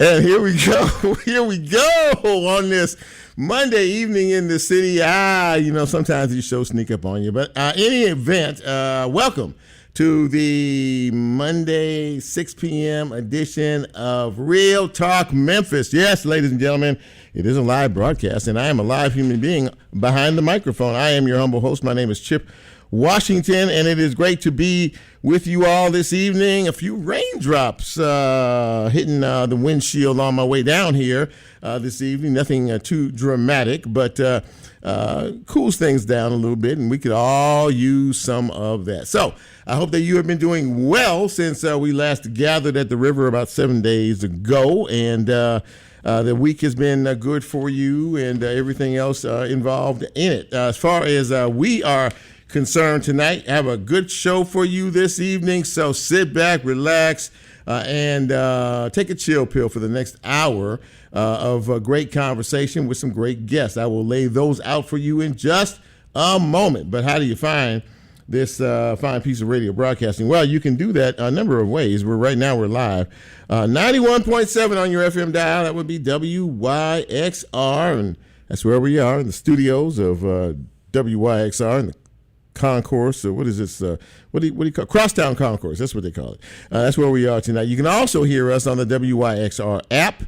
And here we go. Here we go on this Monday evening in the city. Sometimes these shows sneak up on you. But any event, welcome to the Monday 6 p.m. edition of Real Talk Memphis. Yes, ladies and gentlemen, it is a live broadcast, and I am a live human being behind the microphone. I am your humble host. My name is Chip Washington, and it is great to be with you all this evening. A few raindrops hitting the windshield on my way down here this evening. Nothing too dramatic, but cools things down a little bit, and we could all use some of that. So I hope that you have been doing well since we last gathered at the river about 7 days ago, and the week has been good for you and everything else involved in it. As far as we are concerned tonight, I have a good show for you this evening, so sit back, relax, and take a chill pill for the next hour of a great conversation with some great guests. I will lay those out for you in just a moment. But how do you find this fine piece of radio broadcasting? Well, you can do that a number of ways. Right now we're live. 91.7 on your FM dial. That would be WYXR, and that's where we are in the studios of WYXR in the concourse, or what is this? What do you call it? Crosstown Concourse? That's what they call it. That's where we are tonight. You can also hear us on the WYXR app.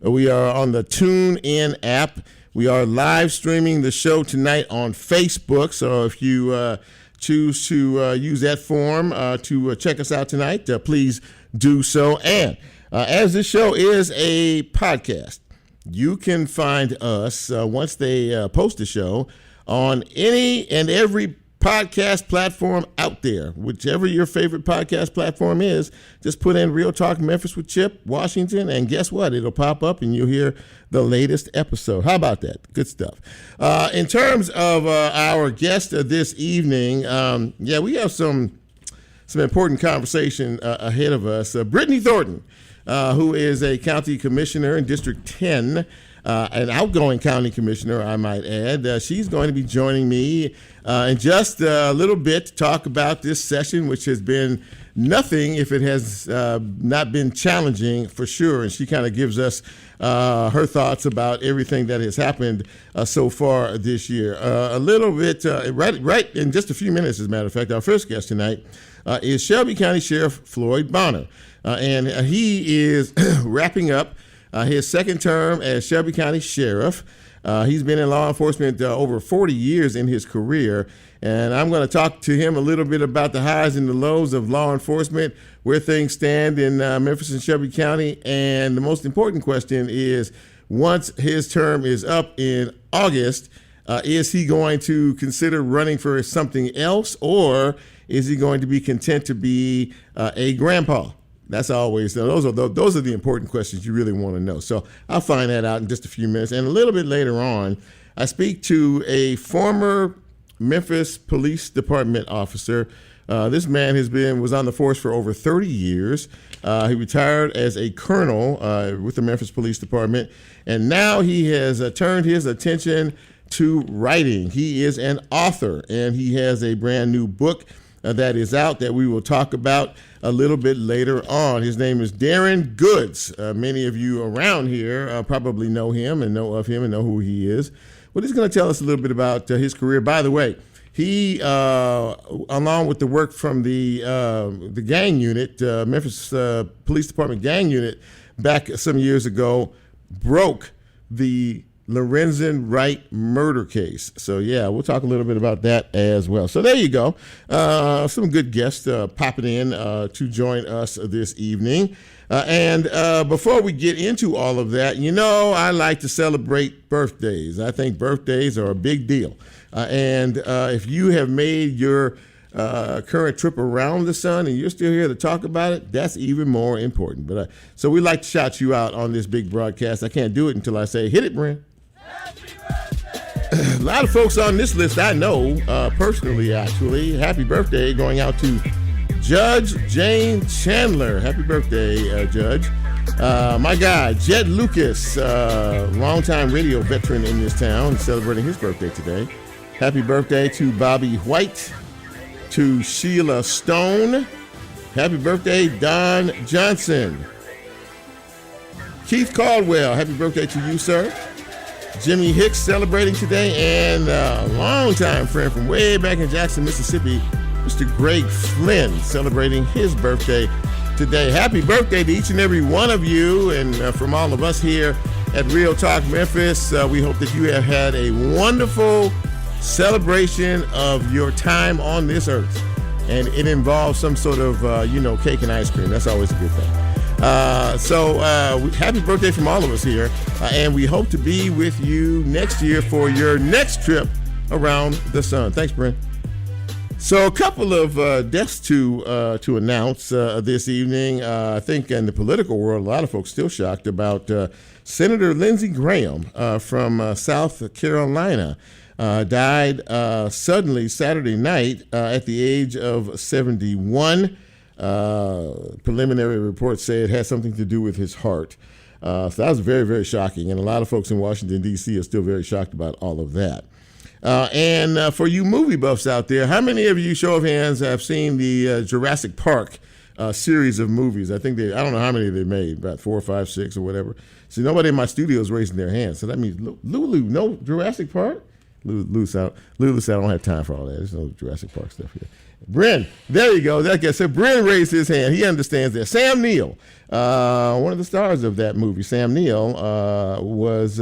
We are on the TuneIn app. We are live streaming the show tonight on Facebook. So if you choose to use that form to check us out tonight, please do so. And as this show is a podcast, you can find us once they post the show on any and every podcast platform out there. Whichever your favorite podcast platform is, just put in Real Talk Memphis with Chip Washington, and guess what? It'll pop up and you'll hear the latest episode. How about that? Good stuff. In terms of our guest this evening, we have some important conversation ahead of us. Britney Thornton, who is a county commissioner in District 10, an outgoing county commissioner, I might add. She's going to be joining me in just a little bit to talk about this session, which has been nothing if it has not been challenging for sure. And she kind of gives us her thoughts about everything that has happened so far this year. A little bit, right in just a few minutes, as a matter of fact, our first guest tonight is Shelby County Sheriff Floyd Bonner. And he is wrapping up his second term as Shelby County Sheriff. He's been in law enforcement over 40 years in his career, and I'm going to talk to him a little bit about the highs and the lows of law enforcement, where things stand in Memphis and Shelby County, and the most important question is, once his term is up in August, is he going to consider running for something else, or is he going to be content to be a grandpa? That's always, those are the important questions you really want to know. So I'll find that out in just a few minutes. And a little bit later on, I speak to a former Memphis Police Department officer. This man was on the force for over 30 years. He retired as a colonel with the Memphis Police Department, and now he has turned his attention to writing. He is an author, and he has a brand new book that is out that we will talk about a little bit later on. His name is Darren Goods. Many of you around here probably know him and know of him and know who he is. Well, he's going to tell us a little bit about his career. By the way, he, along with the work from the gang unit, Memphis Police Department gang unit, back some years ago, broke the Lorenzen Wright murder case. So yeah, we'll talk a little bit about that as well. So there you go. Some good guests popping in to join us this evening. And before we get into all of that, I like to celebrate birthdays. I think birthdays are a big deal. And if you have made your current trip around the sun and you're still here to talk about it, that's even more important. But so we like to shout you out on this big broadcast. I can't do it until I say, hit it, Brent. A lot of folks on this list I know personally, actually. Happy birthday going out to Judge Jane Chandler. Happy birthday, Judge. My guy, Jed Lucas, longtime radio veteran in this town, celebrating his birthday today. Happy birthday to Bobby White, to Sheila Stone. Happy birthday, Don Johnson. Keith Caldwell, happy birthday to you, sir. Jimmy Hicks celebrating today, and a longtime friend from way back in Jackson, Mississippi, Mr. Greg Flynn, celebrating his birthday today. Happy birthday to each and every one of you, and from all of us here at Real Talk Memphis, we hope that you have had a wonderful celebration of your time on this earth, and it involves some sort of, cake and ice cream. That's always a good thing. So happy birthday from all of us here, and we hope to be with you next year for your next trip around the sun. Thanks, Brent. So a couple of deaths to announce this evening. I think in the political world, a lot of folks still shocked about Senator Lindsey Graham from South Carolina. Died suddenly Saturday night at the age of 71. Preliminary reports say it had something to do with his heart. So that was very, very shocking. And a lot of folks in Washington, D.C. are still very shocked about all of that. And for you movie buffs out there, how many of you, show of hands, have seen the Jurassic Park series of movies? I think I don't know how many they made, about 4 or 5, 6 or whatever. See, nobody in my studio is raising their hands. So that means Lulu, no Jurassic Park? Lulu said, I don't have time for all that. There's no Jurassic Park stuff here. Bryn, there you go. Like I said, Bryn raised his hand. He understands that. Sam Neill, one of the stars of that movie, Sam Neill, was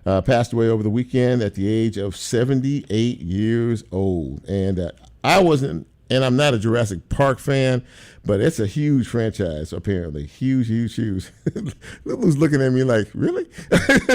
passed away over the weekend at the age of 78 years old. And I wasn't, and I'm not a Jurassic Park fan, but it's a huge franchise, apparently. Huge. Lulu's looking at me like, really?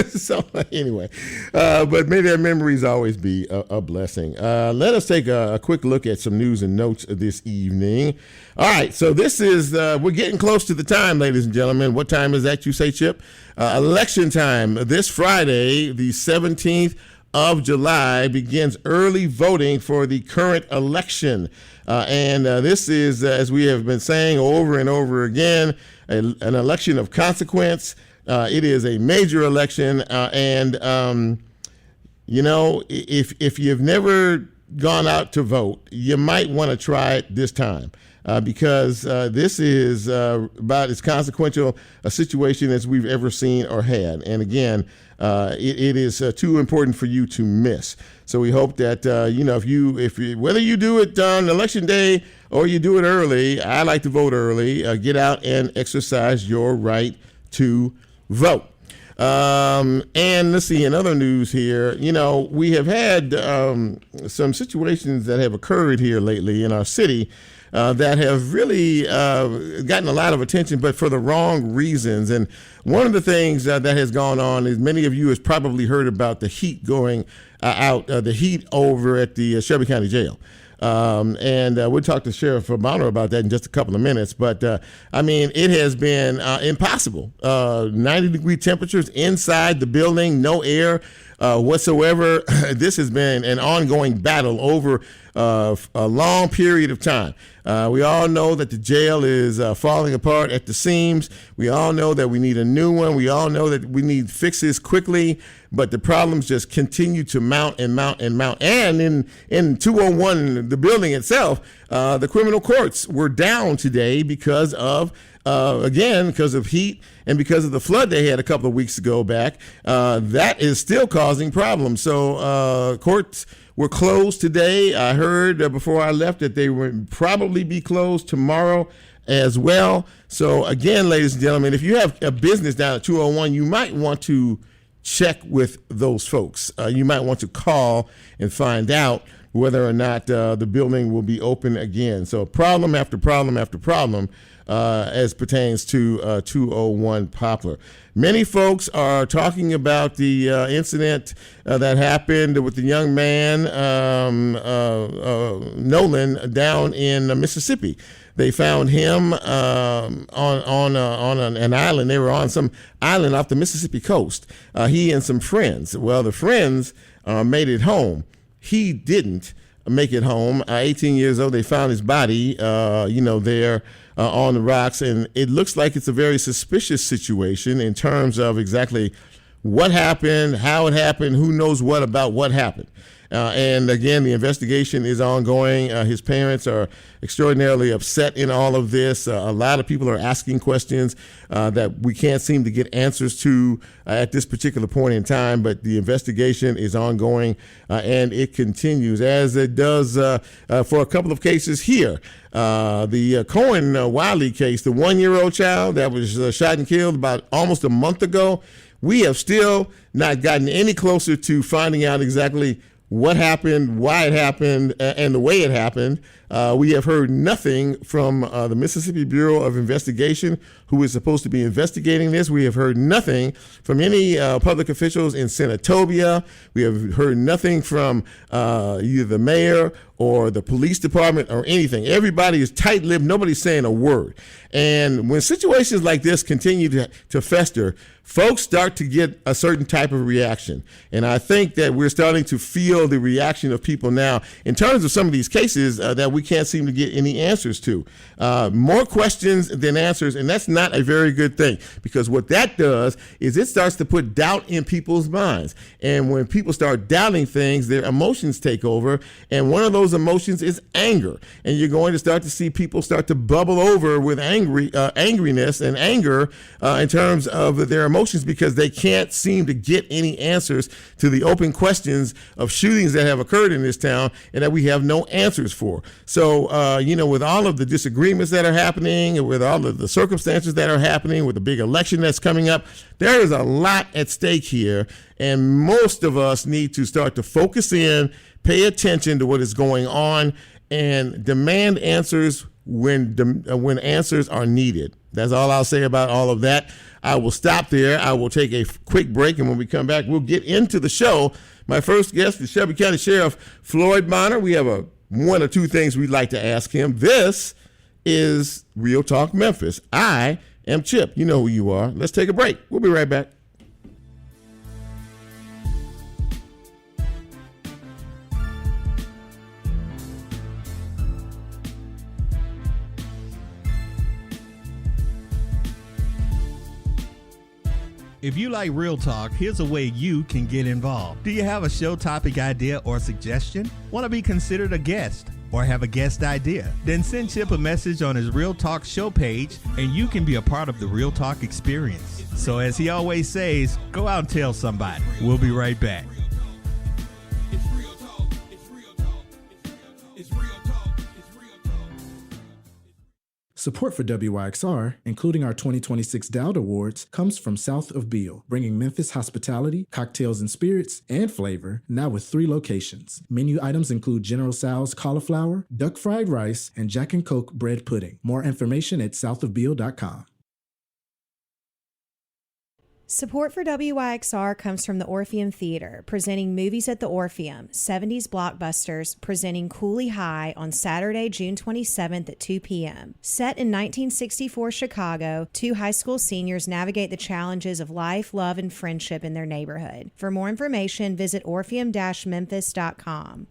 So anyway, but may their memories always be a blessing. Let us take a quick look at some news and notes this evening. All right, so this is, we're getting close to the time, ladies and gentlemen. What time is that, you say, Chip? Election time. This Friday, the 17th of July, begins early voting for the current election. And this is, as we have been saying over and over again, an election of consequence. It is a major election. And if you've never gone out to vote, you might want to try it this time. Because this is about as consequential a situation as we've ever seen or had. And again, it is too important for you to miss. So we hope that, whether you do it on election day or you do it early, I like to vote early, get out and exercise your right to vote. And let's see, in other news here, we have had some situations that have occurred here lately in our city that have really gotten a lot of attention, but for the wrong reasons. And one of the things that has gone on is many of you has probably heard about the heat going out, the heat over at the Shelby County Jail. And we'll talk to Sheriff Bonner about that in just a couple of minutes. But, it has been impossible. 90-degree temperatures inside the building, no air whatsoever. This has been an ongoing battle over a long period of time. We all know that the jail is falling apart at the seams. We all know that we need a new one. We all know that we need fixes quickly, but the problems just continue to mount and mount and mount. And in 201, the building itself, the criminal courts were down today because of heat and because of the flood they had a couple of weeks ago back. That is still causing problems. So courts were closed today. I heard before I left that they would probably be closed tomorrow as well. So again, ladies and gentlemen, if you have a business down at 201, you might want to check with those folks. You might want to call and find out whether or not the building will be open again. So problem after problem after problem as pertains to 201 Poplar. Many folks are talking about the incident that happened with the young man, Nolan, down in Mississippi. They found him on an island. They were on some island off the Mississippi coast. He and some friends. Well, the friends made it home. He didn't make it home. 18 years old. They found his body, there on the rocks, and it looks like it's a very suspicious situation in terms of exactly what happened, how it happened, who knows what about what happened. And again, the investigation is ongoing. His parents are extraordinarily upset in all of this. A lot of people are asking questions that we can't seem to get answers to at this particular point in time, but the investigation is ongoing and it continues, as it does for a couple of cases here. The Cohen Wiley case, the 1-year-old child that was shot and killed about almost a month ago, we have still not gotten any closer to finding out exactly what happened, why it happened, and the way it happened. We have heard nothing from the Mississippi Bureau of Investigation, who is supposed to be investigating this. We have heard nothing from any public officials in Senatobia. We have heard nothing from either the mayor or the police department or anything. Everybody is tight-lipped. Nobody's saying a word. And when situations like this continue to fester, folks start to get a certain type of reaction. And I think that we're starting to feel the reaction of people now in terms of some of these cases that we can't seem to get any answers to. More questions than answers, and that's not a very good thing, because what that does is it starts to put doubt in people's minds. And when people start doubting things, their emotions take over, and one of those emotions is anger. And you're going to start to see people start to bubble over with angriness and anger in terms of their emotions, because they can't seem to get any answers to the open questions of shootings that have occurred in this town and that we have no answers for. So, with all of the disagreements that are happening, with all of the circumstances that are happening, with the big election that's coming up, there is a lot at stake here. And most of us need to start to focus in, pay attention to what is going on, and demand answers when answers are needed. That's all I'll say about all of that. I will stop there. I will take a quick break, and when we come back, we'll get into the show. My first guest is Shelby County Sheriff Floyd Bonner. We have one or two things we'd like to ask him. This is Real Talk Memphis. I am Chip. You know who you are. Let's take a break. We'll be right back. If you like Real Talk, here's a way you can get involved. Do you have a show topic idea or suggestion? Want to be considered a guest or have a guest idea? Then send Chip a message on his Real Talk show page and you can be a part of the Real Talk experience. So as he always says, go out and tell somebody. We'll be right back. Support for WYXR, including our 2026 Dowd Awards, comes from South of Beale, bringing Memphis hospitality, cocktails and spirits, and flavor, now with 3 locations. Menu items include General Tso's cauliflower, duck fried rice, and Jack and Coke bread pudding. More information at southofbeale.com. Support for WYXR comes from the Orpheum Theater, presenting Movies at the Orpheum, 70s blockbusters, presenting Cooley High on Saturday, June 27th at 2 p.m. Set in 1964 Chicago, 2 high school seniors navigate the challenges of life, love, and friendship in their neighborhood. For more information, visit orpheum-memphis.com.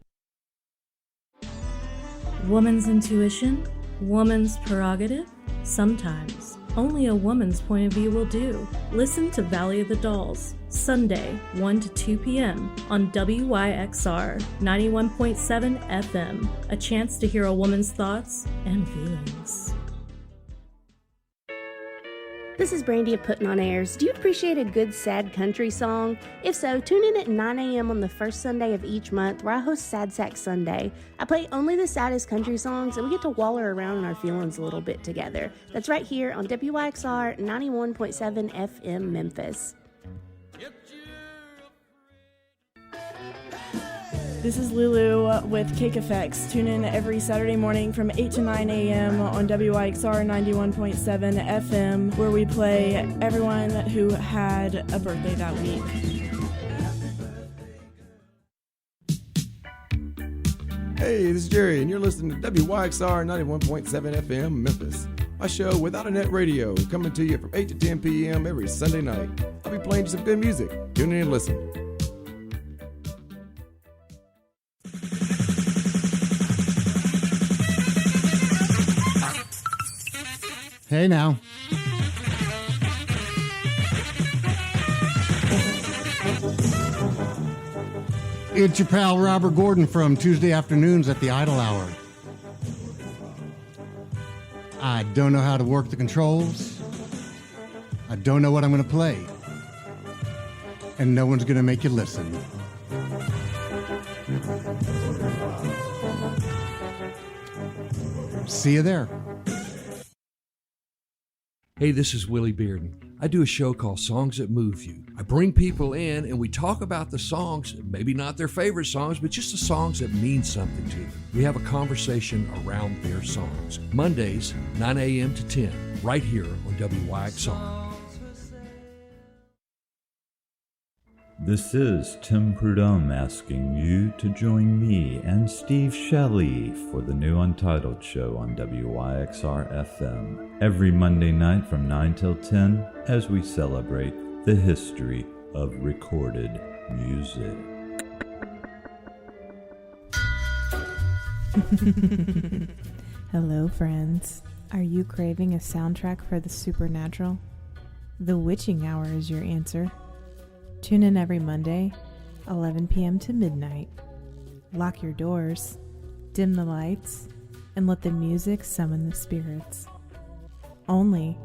Woman's intuition, woman's prerogative, sometimes. Only a woman's point of view will do. Listen to Valley of the Dolls, Sunday, 1 to 2 p.m. on WYXR 91.7 FM. A chance to hear a woman's thoughts and feelings. This is Brandy of Putting on Airs. Do you appreciate a good sad country song? If so, tune in at 9 a.m. on the first Sunday of each month where I host Sad Sack Sunday. I play only the saddest country songs and we get to waller around in our feelings a little bit together. That's right here on WYXR 91.7 FM Memphis. This is Lulu with Cake Effects. Tune in every Saturday morning from 8 to 9 a.m. on WYXR 91.7 FM, where we play everyone who had a birthday that week. Hey, this is Jerry, and you're listening to WYXR 91.7 FM Memphis. My show, Without a Net Radio, coming to you from 8 to 10 p.m. every Sunday night. I'll be playing you some good music. Tune in and listen. Hey now. It's your pal Robert Gordon from Tuesday afternoons at the Idle Hour. I don't know how to work the controls. I don't know what I'm going to play. And no one's going to make you listen. See you there. Hey, this is Willie Bearden. I do a show called Songs That Move You. I bring people in and we talk about the songs, maybe not their favorite songs, but just the songs that mean something to them. We have a conversation around their songs. Mondays, 9 a.m. to 10, right here on WYXR. This is Tim Prudhomme asking you to join me and Steve Shelley for the new Untitled show on WYXR FM every Monday night from 9 till 10 as we celebrate the history of recorded music. Hello, friends. Are you craving a soundtrack for the supernatural? The Witching Hour is your answer. Tune in every Monday, 11 p.m. to midnight. Lock your doors, dim the lights, and let the music summon the spirits. Only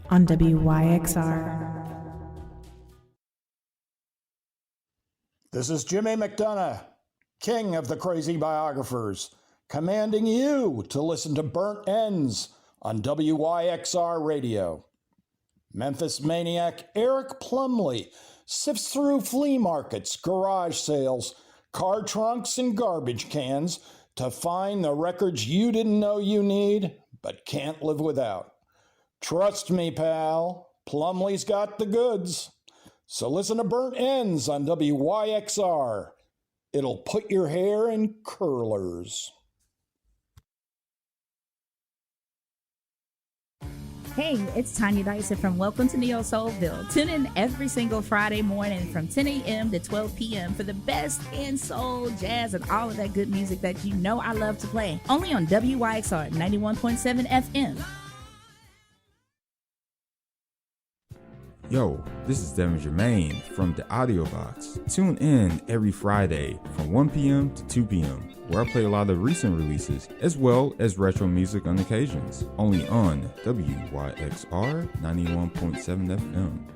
on WYXR. This is Jimmy McDonough, king of the crazy biographers, commanding you to listen to Burnt Ends on WYXR Radio. Memphis maniac Eric Plumley sifts through flea markets, garage sales, car trunks, and garbage cans to find the records you didn't know you need but can't live without. Trust me, pal, Plumley's got the goods. So listen to Burnt Ends on WYXR. It'll put your hair in curlers. Hey, it's Tanya Dyson from Welcome to Neo Soulville. Tune in every single Friday morning from 10 a.m. to 12 p.m. for the best in soul, jazz, and all of that good music that you know I love to play. Only on WYXR 91.7 FM. Yo, this is Devin Germain from the Audio Box. Tune in every Friday from 1 p.m. to 2 p.m. where I play a lot of recent releases as well as retro music on occasions. Only on WYXR 91.7 FM.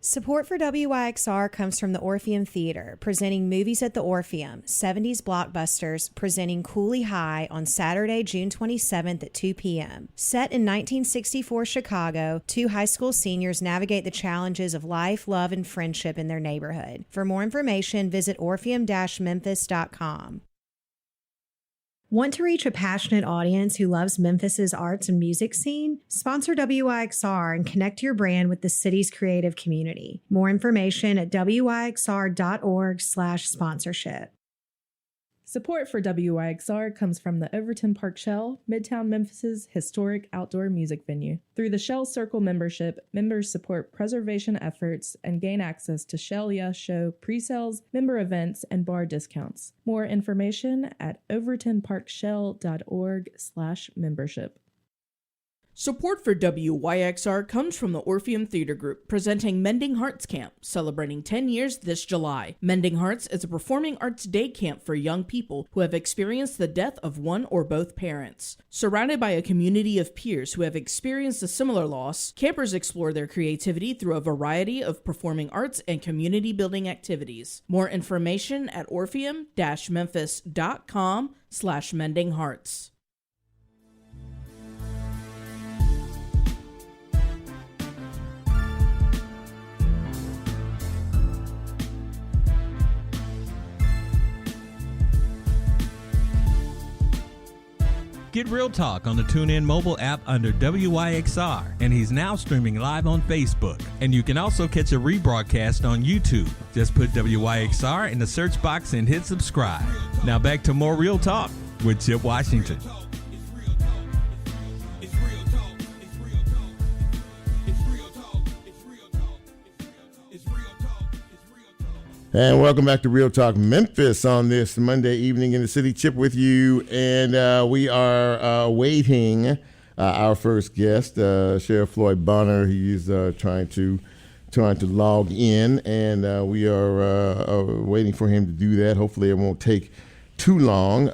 Support for WYXR comes from the Orpheum Theater, presenting Movies at the Orpheum, 70s blockbusters, presenting Cooley High on Saturday, June 27th at 2 p.m. Set in 1964 Chicago, two high school seniors navigate the challenges of life, love, and friendship in their neighborhood. For more information, visit orpheum-memphis.com. Want to reach a passionate audience who loves Memphis's arts and music scene? Sponsor WYXR and connect your brand with the city's creative community. More information at wyxr.org/sponsorship. Support for WYXR comes from the Overton Park Shell, Midtown Memphis's historic outdoor music venue. Through the Shell Circle membership, members support preservation efforts and gain access to Shell Yes Show pre-sales, member events, and bar discounts. More information at overtonparkshell.org/membership. Support for WYXR comes from the Orpheum Theater Group, presenting Mending Hearts Camp, celebrating 10 years this July. Mending Hearts is a performing arts day camp for young people who have experienced the death of one or both parents. Surrounded by a community of peers who have experienced a similar loss, campers explore their creativity through a variety of performing arts and community-building activities. More information at orpheum-memphis.com/mendinghearts. Get Real Talk on the TuneIn mobile app under WYXR, and he's now streaming live on Facebook. And you can also catch a rebroadcast on YouTube. Just put WYXR in the search box and hit subscribe. Now back to more Real Talk with Chip Washington. And welcome back to Real Talk Memphis on this Monday evening in the city. Chip with you, and we are awaiting our first guest, Sheriff Floyd Bonner. He's trying to trying to log in, and we are waiting for him to do that. Hopefully it won't take too long.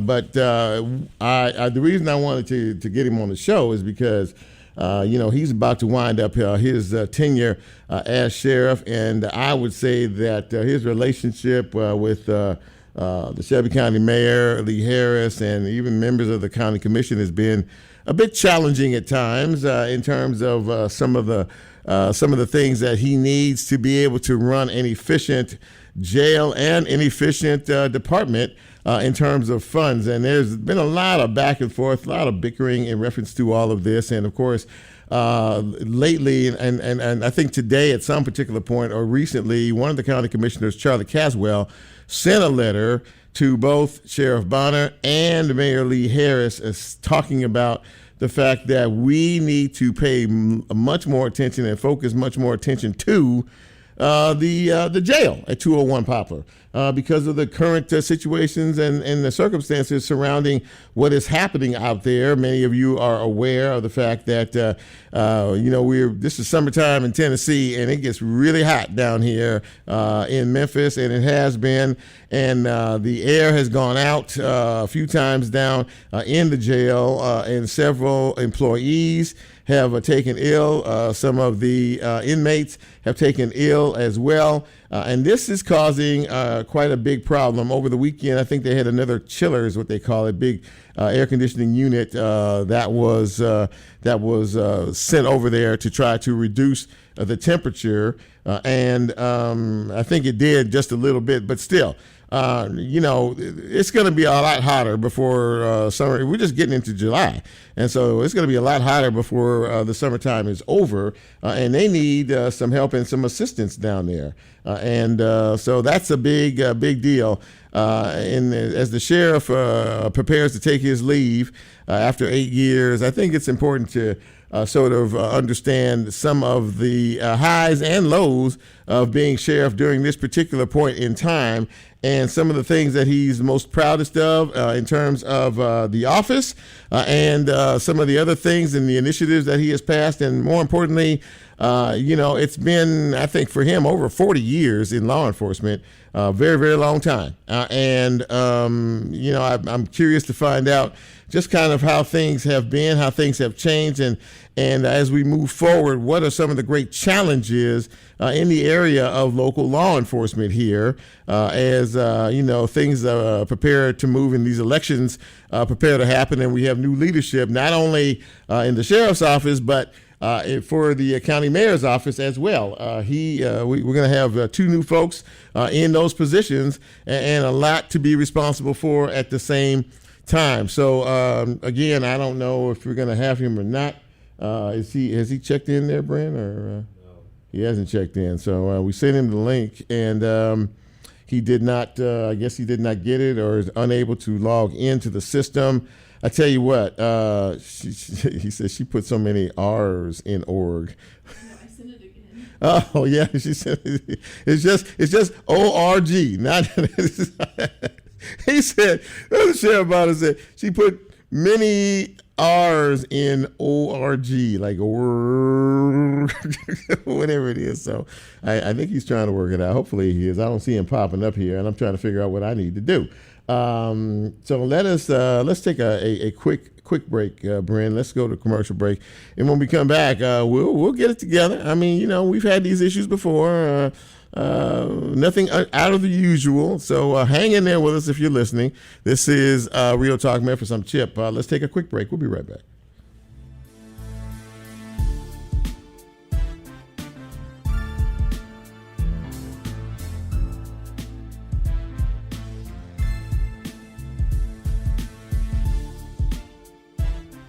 But the reason I wanted to get him on the show is because he's about to wind up his tenure as sheriff, and I would say that his relationship with the Shelby County Mayor, Lee Harris, and even members of the county commission has been a bit challenging at times in terms of some of the things that he needs to be able to run an efficient jail and an efficient department in terms of funds. And there's been a lot of back and forth, a lot of bickering in reference to all of this. And of course, lately, and I think today at some particular point or recently, one of the county commissioners, Charlie Caswell, sent a letter to both Sheriff Bonner and Mayor Lee Harris talking about the fact that we need to pay much more attention and focus much more attention to the jail at 201 Poplar because of the current situations and the circumstances surrounding what is happening out there. Many of you are aware of the fact that this is summertime in Tennessee, and it gets really hot down here in Memphis, and it has been. And the air has gone out a few times down in the jail, and several employees have taken ill. Some of the inmates have taken ill as well. And this is causing quite a big problem. Over the weekend, I think they had another chiller, is what they call it, big air conditioning unit that was sent over there to try to reduce the temperature. And I think it did just a little bit, but still. It's going to be a lot hotter before summer. We're just getting into July. And so it's going to be a lot hotter before the summertime is over. And they need some help and some assistance down there. So that's a big deal. And as the sheriff prepares to take his leave after 8 years, I think it's important to sort of understand some of the highs and lows of being sheriff during this particular point in time, and some of the things that he's most proudest of in terms of the office and some of the other things and the initiatives that he has passed. And more importantly, it's been, I think, for him over 40 years in law enforcement, very, very long time. I'm curious to find out just kind of how things have been, how things have changed, and as we move forward, what are some of the great challenges in the area of local law enforcement here as things prepare to move and these elections prepare to happen, and we have new leadership not only in the sheriff's office but for the county mayor's office as well. We're going to have two new folks in those positions and a lot to be responsible for at the same time. So again, I don't know if we're going to have him or not. Has he checked in there, Brent, or no? He hasn't checked in. So we sent him the link, and he did not. I guess he did not get it, or is unable to log into the system. I tell you what, he said she put so many R's in org. No, I sent it again. Oh yeah, she said it's just ORG, not. He said, the sheriff about it said she put many R's in ORG, like whatever it is. So I think he's trying to work it out. Hopefully he is. I don't see him popping up here, and I'm trying to figure out what I need to do. So let's take a quick break, Bryn. Let's go to commercial break, and when we come back, we'll get it together. I mean, we've had these issues before. Nothing out of the usual. So hang in there with us if you're listening. This is Real Talk Memphis. I'm Chip. Let's take a quick break. We'll be right back.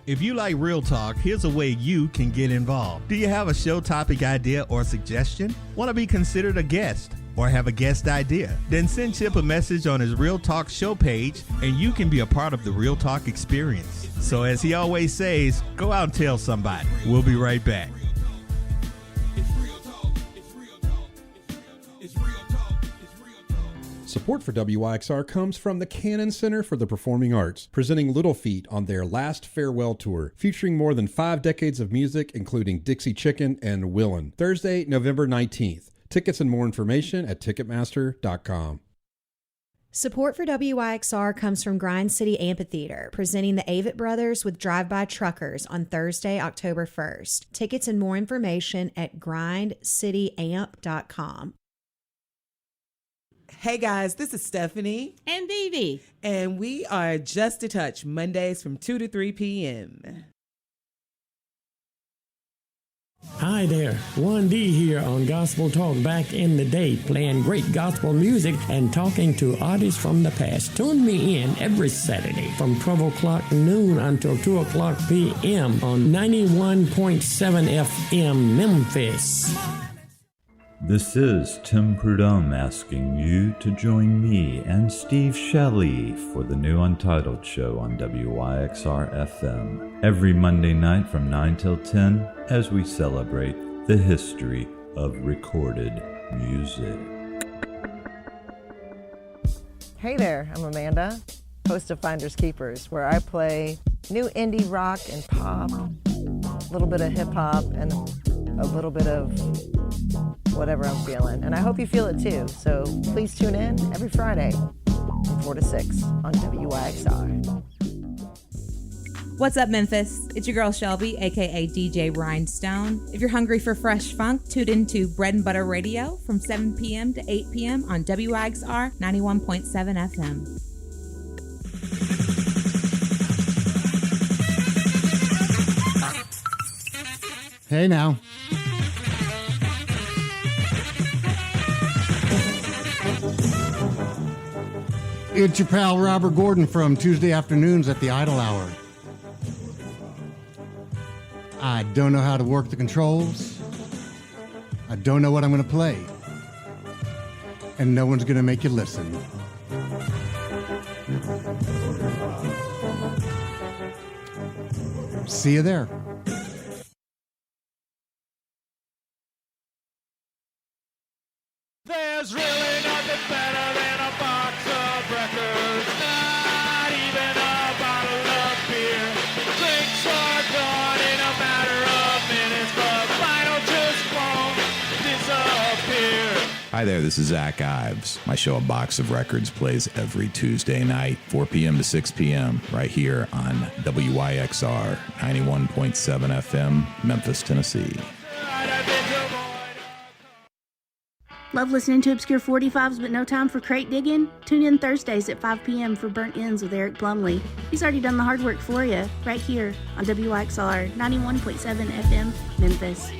If you like Real Talk, here's a way you can get involved. Do you have a show topic idea or suggestion? Want to be considered a guest or have a guest idea? Then send Chip a message on his Real Talk show page, and you can be a part of the Real Talk experience. So as he always says, go out and tell somebody. We'll be right back. Support for WYXR comes from the Cannon Center for the Performing Arts, presenting Little Feat on their last farewell tour, featuring more than 5 decades of music, including Dixie Chicken and Willin'. Thursday, November 19th. Tickets and more information at Ticketmaster.com. Support for WYXR comes from Grind City Amphitheater, presenting the Avett Brothers with Drive-By Truckers on Thursday, October 1st. Tickets and more information at grindcityamp.com. Hey guys, this is Stephanie. And Vivi. And we are Just a Touch, Mondays from 2 to 3 p.m. Hi there, 1D here on Gospel Talk back in the day, playing great gospel music and talking to artists from the past. Tune me in every Saturday from 12 o'clock noon until 2 o'clock p.m. on 91.7 FM Memphis. This is Tim Prudhomme asking you to join me and Steve Shelley for the new Untitled Show on WYXR FM every Monday night from 9 till 10 as we celebrate the history of recorded music. Hey there, I'm Amanda, host of Finders Keepers, where I play new indie rock and pop, a little bit of hip hop, and a little bit of whatever I'm feeling. And I hope you feel it too. So please tune in every Friday from 4 to 6 on WYXR. What's up, Memphis? It's your girl Shelby, aka DJ Rhinestone. If you're hungry for fresh funk, tune into Bread and Butter Radio from 7 p.m. to 8 p.m. on WYXR 91.7 FM. Hey now. It's your pal Robert Gordon from Tuesday afternoons at the Idle Hour. I don't know how to work the controls. I don't know what I'm going to play. And no one's going to make you listen. See you there. There's really nothing better than a box of records, not even a bottle of beer. Drinks are gone in a matter of minutes, but vinyl just won't disappear. Hi there, this is Zach Ives. My show, A Box of Records, plays every Tuesday night, 4 p.m. to 6 p.m., right here on WYXR 91.7 FM, Memphis, Tennessee. Love listening to Obscure 45s but no time for crate digging? Tune in Thursdays at 5 p.m. for Burnt Ends with Eric Plumley. He's already done the hard work for you, right here on WYXR 91.7 FM, Memphis.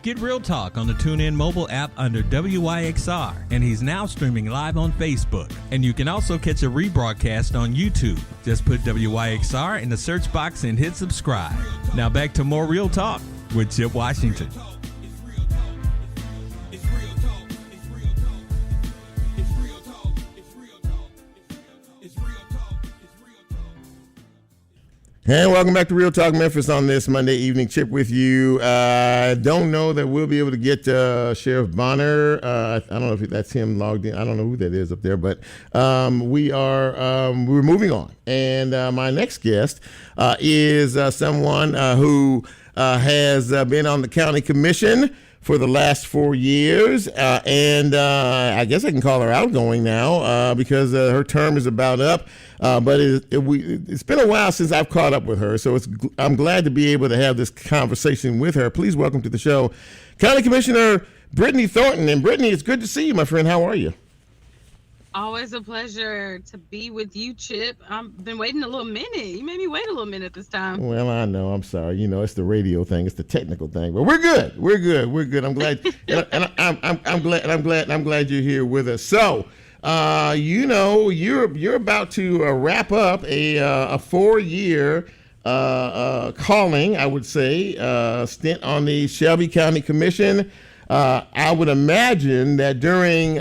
Get Real Talk on the TuneIn mobile app under WYXR, and he's now streaming live on Facebook. And you can also catch a rebroadcast on YouTube. Just put WYXR in the search box and hit subscribe. Now back to more Real Talk with Chip Washington. And welcome back to Real Talk Memphis on this Monday evening. Chip with you. I don't know that we'll be able to get Sheriff Bonner. I don't know if that's him logged in. I don't know who that is up there, but we're moving on. And my next guest is someone who has been on the county commission for the last 4 years, and I guess I can call her outgoing now because her term is about up. But it's been a while since I've caught up with her, so I'm glad to be able to have this conversation with her. Please welcome to the show, County Commissioner Britney Thornton. And Britney, it's good to see you, my friend. How are you? Always a pleasure to be with you, Chip. I've been waiting a little minute. You made me wait a little minute this time. Well, I know. I'm sorry. You know, it's the radio thing. It's the technical thing. But we're good. We're good. We're good. I'm glad. I'm glad you're here with us. So, you know, you're about to wrap up a 4-year calling, I would say, stint on the Shelby County Commission. I would imagine that during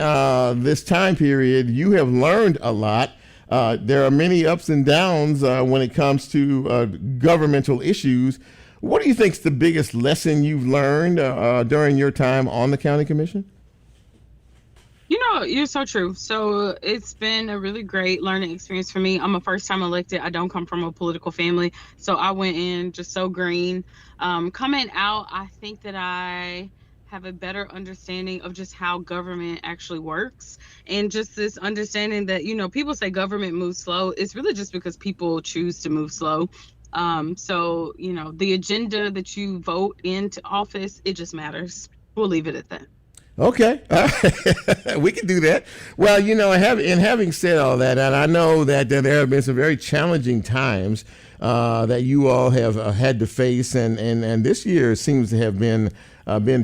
this time period, you have learned a lot. there are many ups and downs when it comes to governmental issues. What do you think is the biggest lesson you've learned during your time on the county commission? You know, you're so true. So it's been a really great learning experience for me. I'm a first-time elected. I don't come from a political family, so I went in just so green. Coming out, I think that I have a better understanding of just how government actually works, and just this understanding that, you know, people say government moves slow. It's really just because people choose to move slow. So, you know, the agenda that you vote into office, it just matters. We'll leave it at that. Okay, we can do that. Well, you know, having said all that, and I know that there have been some very challenging times that you all have had to face, and this year seems to have been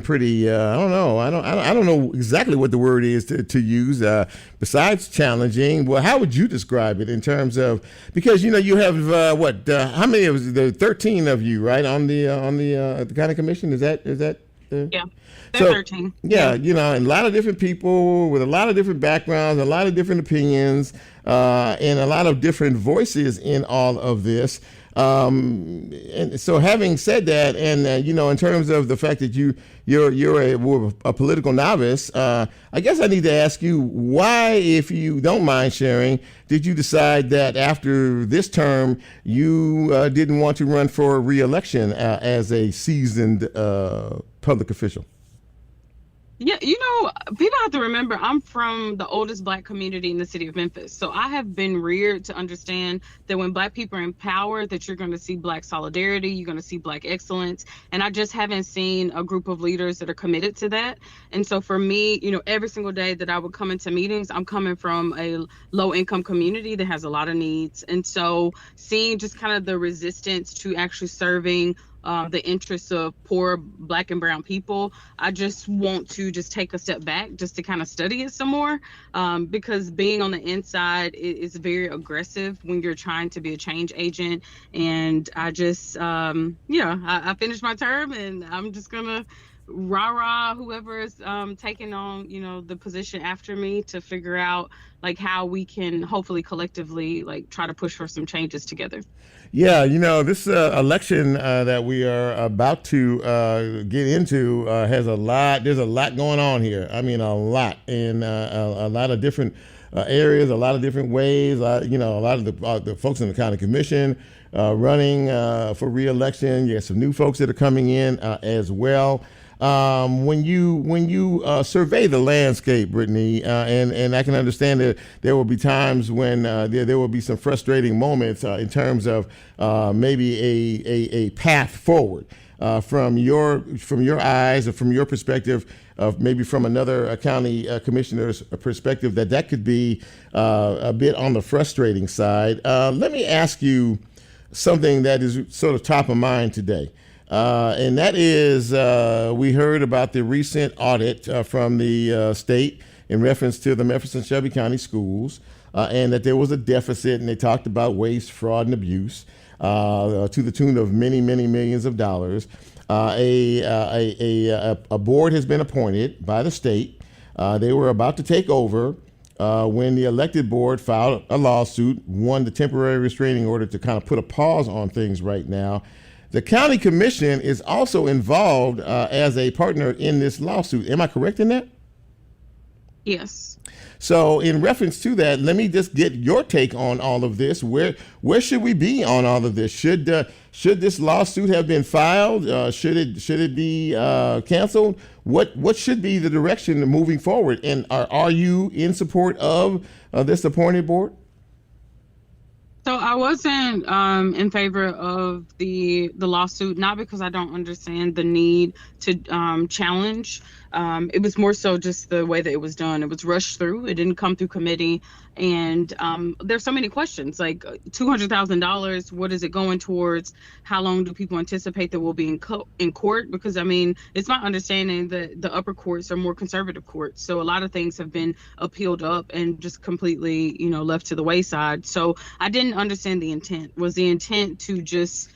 pretty. I don't know exactly what the word is to use besides challenging. Well, how would you describe it in terms of, because you know you have how many of the 13 of you, right, on the county commission? Is that yeah. So, 13. Yeah, you know, and a lot of different people with a lot of different backgrounds, a lot of different opinions, and a lot of different voices in all of this. And so, having said that, and you know, in terms of the fact that you're a political novice, I guess I need to ask you why, if you don't mind sharing, did you decide that after this term you didn't want to run for re-election as a seasoned public official? Yeah, you know, people have to remember I'm from the oldest Black community in the city of Memphis. So I have been reared to understand that when Black people are in power, that you're going to see Black solidarity, you're going to see Black excellence. And I just haven't seen a group of leaders that are committed to that. And so for me, you know, every single day that I would come into meetings, I'm coming from a low income community that has a lot of needs. And so seeing just kind of the resistance to actually serving the interests of poor Black and brown people, I just want to just take a step back just to kind of study it some more, because being on the inside is very aggressive when you're trying to be a change agent. And I just, I finished my term, and I'm just gonna rah whoever is taking on, you know, the position after me to figure out like how we can hopefully collectively like try to push for some changes together. Yeah, you know, this election that we are about to get into has a lot. There's a lot going on here. I mean, a lot, in a lot of different areas, a lot of different ways. You know, a lot of the folks in the county commission running for re-election. You have some new folks that are coming in as well. When you survey the landscape, Britney, and I can understand that there will be times when there will be some frustrating moments in terms of maybe a path forward from your eyes or from your perspective, of maybe from another county commissioner's perspective, that could be a bit on the frustrating side. Let me ask you something that is sort of top of mind today. And that is, we heard about the recent audit from the state in reference to the Memphis and Shelby County schools, and that there was a deficit, and they talked about waste, fraud, and abuse to the tune of many, many millions of dollars. A board has been appointed by the state. They were about to take over when the elected board filed a lawsuit, won the temporary restraining order to kind of put a pause on things right now. The county commission is also involved as a partner in this lawsuit. Am I correct in that? Yes. So in reference to that, let me just get your take on all of this. Where should we be on all of this? Should this lawsuit have been filed? Should it be canceled? What should be the direction moving forward? And are you in support of this appointed board? So I wasn't in favor of the lawsuit, not because I don't understand the need to challenge. It was more so just the way that it was done. It was rushed through. It didn't come through committee. And there's so many questions, like $200,000, what is it going towards? How long do people anticipate that we'll be in court? Because, I mean, it's my understanding that the upper courts are more conservative courts. So a lot of things have been appealed up and just completely, you know, left to the wayside. So I didn't understand the intent. Was the intent to just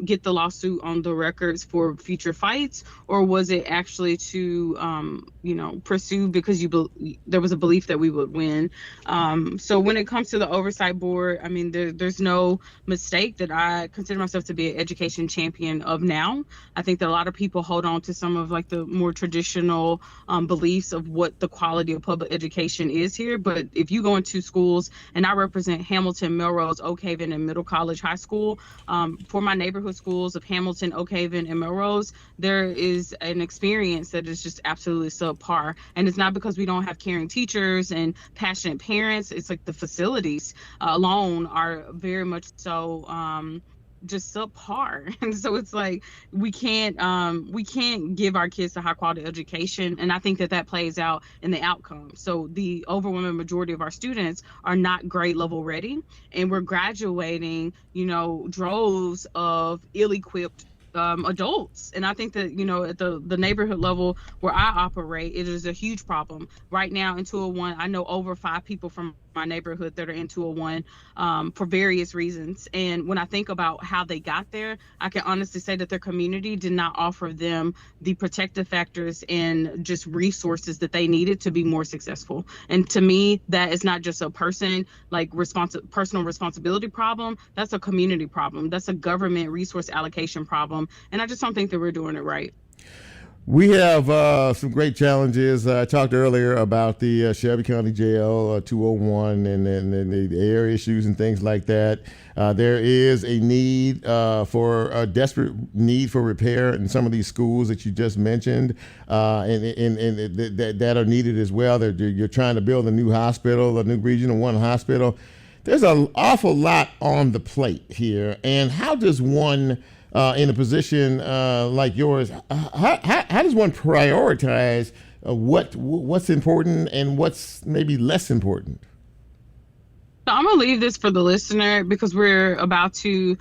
get the lawsuit on the records for future fights, or was it actually to pursue because there was a belief that we would win? So when it comes to the oversight board, I mean, there's no mistake that I consider myself to be an education champion of now. I think that a lot of people hold on to some of like the more traditional beliefs of what the quality of public education is here. But if you go into schools, and I represent Hamilton, Melrose, Oak Haven, and Middle College High School, for my neighborhood schools of Hamilton, Oak Haven, and Melrose, there is an experience that is just absolutely subpar. And it's not because we don't have caring teachers and passionate parents. It's like the facilities alone are very much so just subpar. And so it's like we can't give our kids a high quality education, and I think that plays out in the outcome. So the overwhelming majority of our students are not grade level ready, and we're graduating droves of ill-equipped adults. And I think that at the neighborhood level where I operate, it is a huge problem right now. In 201, I know over 5 people from my neighborhood that are in 201 for various reasons. And when I think about how they got there, I can honestly say that their community did not offer them the protective factors and just resources that they needed to be more successful. And to me, that is not just a person personal responsibility problem. That's a community problem. That's a government resource allocation problem. And I just don't think that we're doing it right. We have some great challenges. I talked earlier about the Shelby County Jail 201 and the air issues and things like that. There is a need a desperate need for repair in some of these schools that you just mentioned, and that are needed as well. You're trying to build a new hospital, a new Regional 1 hospital. There's an awful lot on the plate here. And how does one in a position like yours, how does one prioritize what's important and what's maybe less important? So I'm going to leave this for the listener because we're about to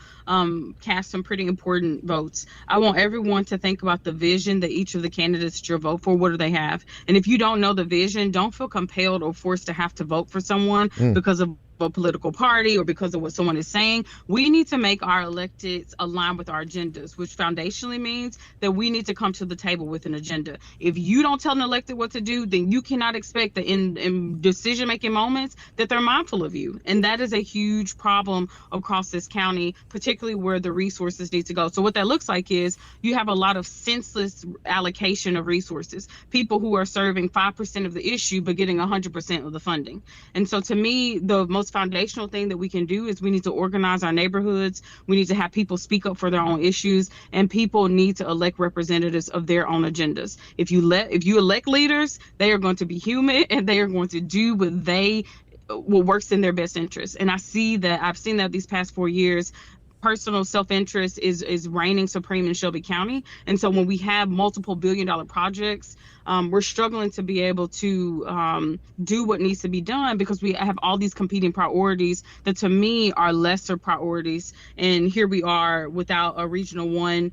cast some pretty important votes. I want everyone to think about the vision that each of the candidates that you'll vote for. What do they have? And if you don't know the vision, don't feel compelled or forced to have to vote for someone because of a political party or because of what someone is saying. We need to make our electeds align with our agendas, which foundationally means that we need to come to the table with an agenda. If you don't tell an elected what to do, then you cannot expect that in decision-making moments that they're mindful of you. And that is a huge problem across this county, particularly where the resources need to go. So what that looks like is you have a lot of senseless allocation of resources, people who are serving 5% of the issue but getting 100% of the funding. And so to me, the most foundational thing that we can do is we need to organize our neighborhoods. We need to have people speak up for their own issues, and people need to elect representatives of their own agendas. If you elect leaders, they are going to be human and they are going to do what works in their best interest. And I've seen that these past 4 years. Personal self-interest is reigning supreme in Shelby County. And so when we have multiple billion-dollar projects, we're struggling to be able to do what needs to be done because we have all these competing priorities that to me are lesser priorities. And here we are without a Regional 1,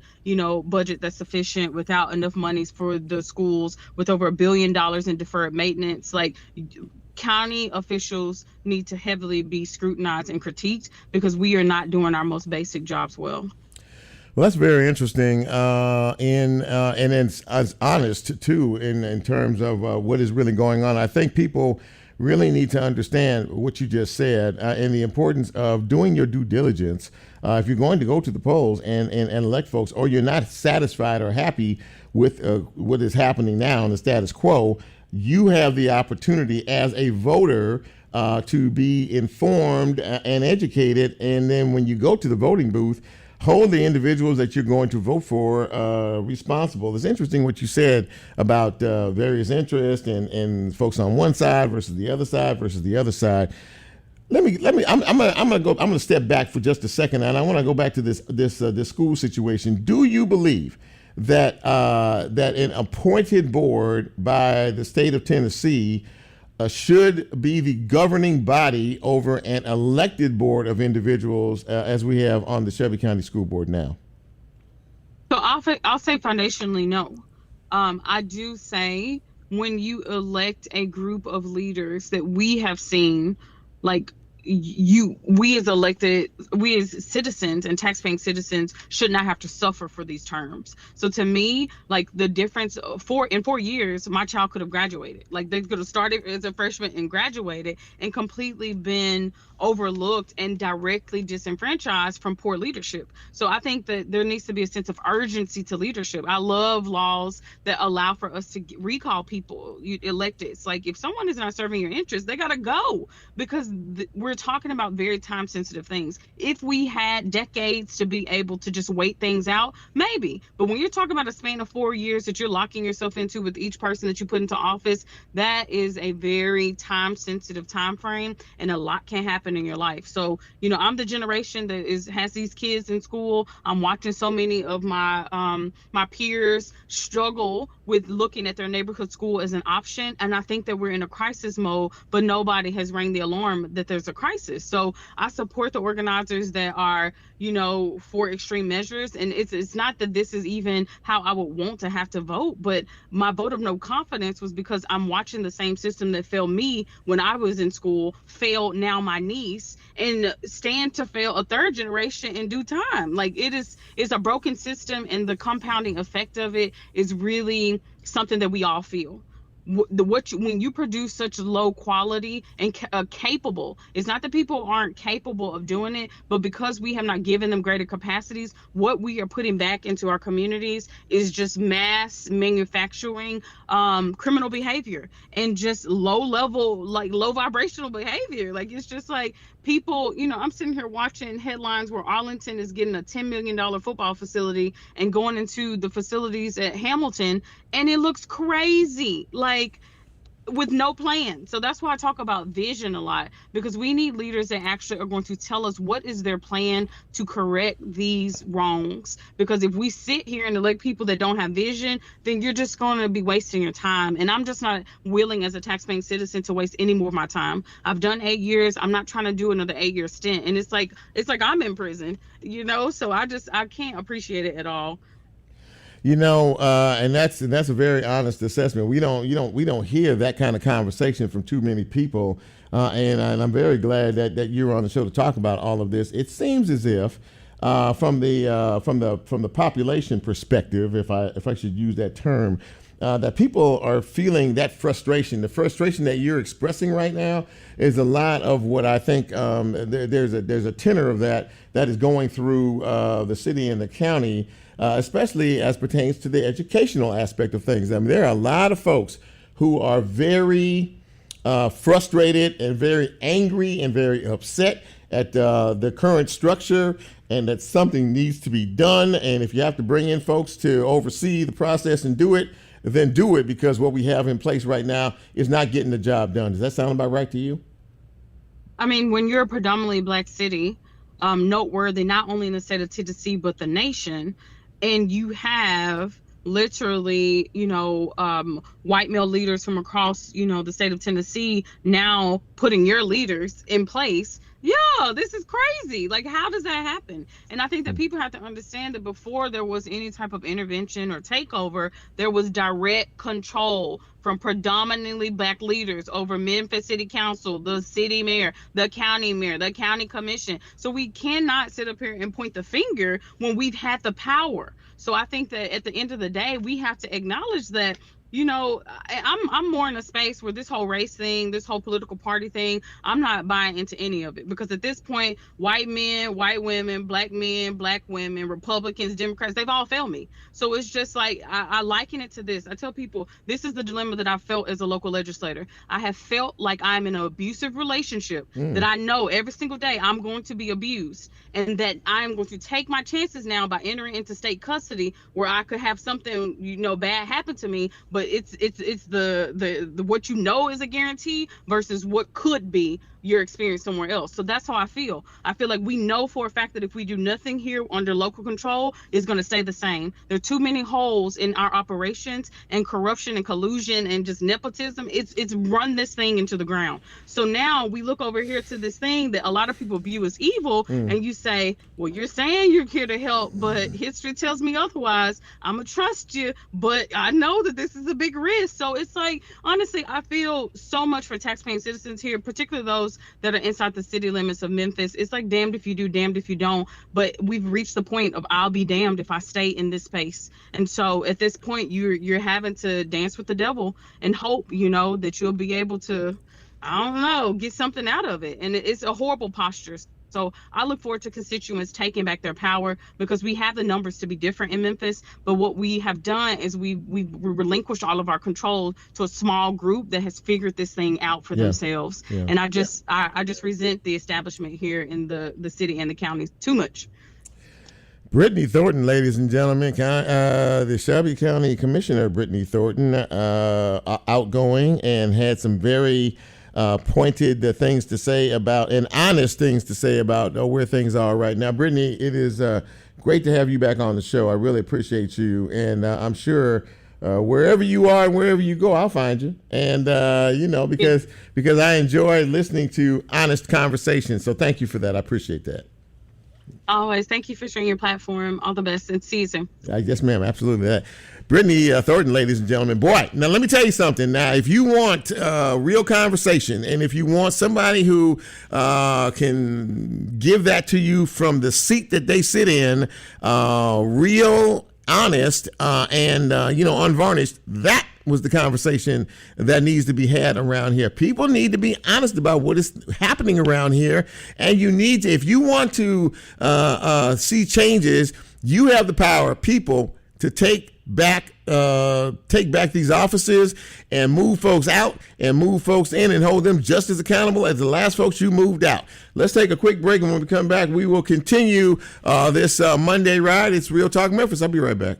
budget that's sufficient, without enough monies for the schools, with over $1 billion in deferred maintenance. Like, county officials need to heavily be scrutinized and critiqued because we are not doing our most basic jobs well. Well, that's very interesting, and it's honest too in terms of what is really going on. I think people really need to understand what you just said and the importance of doing your due diligence. If you're going to go to the polls and elect folks, or you're not satisfied or happy with what is happening now in the status quo, you have the opportunity as a voter to be informed and educated. And then when you go to the voting booth, hold the individuals that you're going to vote for responsible. It's interesting what you said about various interests and folks on one side versus the other side versus the other side. I'm gonna step back for just a second, and I want to go back to this school situation. Do you believe that an appointed board by the state of Tennessee should be the governing body over an elected board of individuals as we have on the Shelby County School Board now? So I'll say foundationally no. I do say when you elect a group of leaders that we have seen, like we as citizens and taxpaying citizens should not have to suffer for these terms. So to me, like, the difference in 4 years, my child could have graduated. Like, they could have started as a freshman and graduated and completely been overlooked and directly disenfranchised from poor leadership. So I think that there needs to be a sense of urgency to leadership. I love laws that allow for us to recall people elected. It's like, if someone is not serving your interests, they gotta go, because we're talking about very time sensitive things. If we had decades to be able to just wait things out, maybe. But when you're talking about a span of 4 years that you're locking yourself into with each person that you put into office, that is a very time sensitive time frame, and a lot can happen in your life. So, I'm the generation that has these kids in school. I'm watching so many of my my peers struggle with looking at their neighborhood school as an option, and I think that we're in a crisis mode, but nobody has rang the alarm that there's a crisis. So I support the organizers that are, for extreme measures, and it's not that this is even how I would want to have to vote, but my vote of no confidence was because I'm watching the same system that failed me when I was in school fail now my niece, and stand to fail a third generation in due time. Like, it's a broken system, and the compounding effect of it is really something that we all feel. When you produce such low quality and capable, it's not that people aren't capable of doing it, but because we have not given them greater capacities, what we are putting back into our communities is just mass manufacturing criminal behavior and just low level, like low vibrational behavior. Like, it's just like people, I'm sitting here watching headlines where Arlington is getting a $10 million football facility and going into the facilities at Hamilton, and it looks crazy, like, with no plan. So that's why I talk about vision a lot, because we need leaders that actually are going to tell us what is their plan to correct these wrongs. Because if we sit here and elect people that don't have vision, then you're just going to be wasting your time. And I'm just not willing as a taxpaying citizen to waste any more of my time. I've done 8 years. I'm not trying to do another 8-year stint. And it's like I'm in prison, so I can't appreciate it at all. And that's a very honest assessment. We don't hear that kind of conversation from too many people, and I'm very glad that you're on the show to talk about all of this. It seems as if, from the population perspective, if I should use that term, that people are feeling that frustration. The frustration that you're expressing right now is a lot of what I think. There's a tenor of that is going through the city and the county. Especially as pertains to the educational aspect of things. I mean, there are a lot of folks who are very frustrated and very angry and very upset at the current structure, and that something needs to be done. And if you have to bring in folks to oversee the process and do it, then do it, because what we have in place right now is not getting the job done. Does that sound about right to you? I mean, when you're a predominantly Black city, noteworthy not only in the state of Tennessee, but the nation, and you have literally, white male leaders from across, the state of Tennessee now putting your leaders in place. Yeah, this is crazy. Like, how does that happen? And I think that people have to understand that before there was any type of intervention or takeover, there was direct control from predominantly Black leaders over Memphis City Council, the city mayor, the county commission. So we cannot sit up here and point the finger when we've had the power. So I think that at the end of the day, we have to acknowledge that, I'm more in a space where this whole race thing, this whole political party thing, I'm not buying into any of it, because at this point, white men, white women, Black men, Black women, Republicans, Democrats, they've all failed me. So it's just like, I liken it to this. I tell people, this is the dilemma that I felt as a local legislator. I have felt like I'm in an abusive relationship, that I know every single day I'm going to be abused, and that I'm going to take my chances now by entering into state custody where I could have something, bad happen to me. But it's the what is a guarantee versus what could be your experience somewhere else. So that's how I feel. I feel like we know for a fact that if we do nothing here under local control, it's going to stay the same. There are too many holes in our operations, and corruption and collusion and just nepotism. It's run this thing into the ground. So now we look over here to this thing that a lot of people view as evil, and you say, well, you're saying you're here to help, but history tells me otherwise. I'm gonna trust you, but I know that this is a big risk. So it's like, honestly, I feel so much for taxpaying citizens here, particularly those those that are inside the city limits of Memphis, it's like damned if you do, damned if you don't. But we've reached the point of I'll be damned if I stay in this space. And so at this point, you're having to dance with the devil and hope, that you'll be able to, I don't know, get something out of it. And it's a horrible posture. So I look forward to constituents taking back their power, because we have the numbers to be different in Memphis. But what we have done is we relinquished all of our control to a small group that has figured this thing out for themselves. Yeah. And I just resent the establishment here in the city and the county too much. Britney Thornton, ladies and gentlemen, the Shelby County Commissioner, Britney Thornton, outgoing and had some very pointed things to say about, and honest things to say about where things are right now. Britney, it is great to have you back on the show. I really appreciate you, and I'm sure wherever you are and wherever you go, I'll find you. And because I enjoy listening to honest conversations. So thank you for that. I appreciate that. Always. Thank you for sharing your platform. All the best in season. Yes, ma'am. Absolutely. Britney Thornton, ladies and gentlemen. Boy, now let me tell you something. Now, if you want real conversation, and if you want somebody who can give that to you from the seat that they sit in, real, honest, and unvarnished, that was the conversation that needs to be had around here. People need to be honest about what is happening around here, and you need to, if you want to see changes, you have the power, people, to take back these offices and move folks out and move folks in and hold them just as accountable as the last folks you moved out. Let's take a quick break, and when we come back, we will continue this Monday ride. It's Real Talk Memphis. I'll be right back.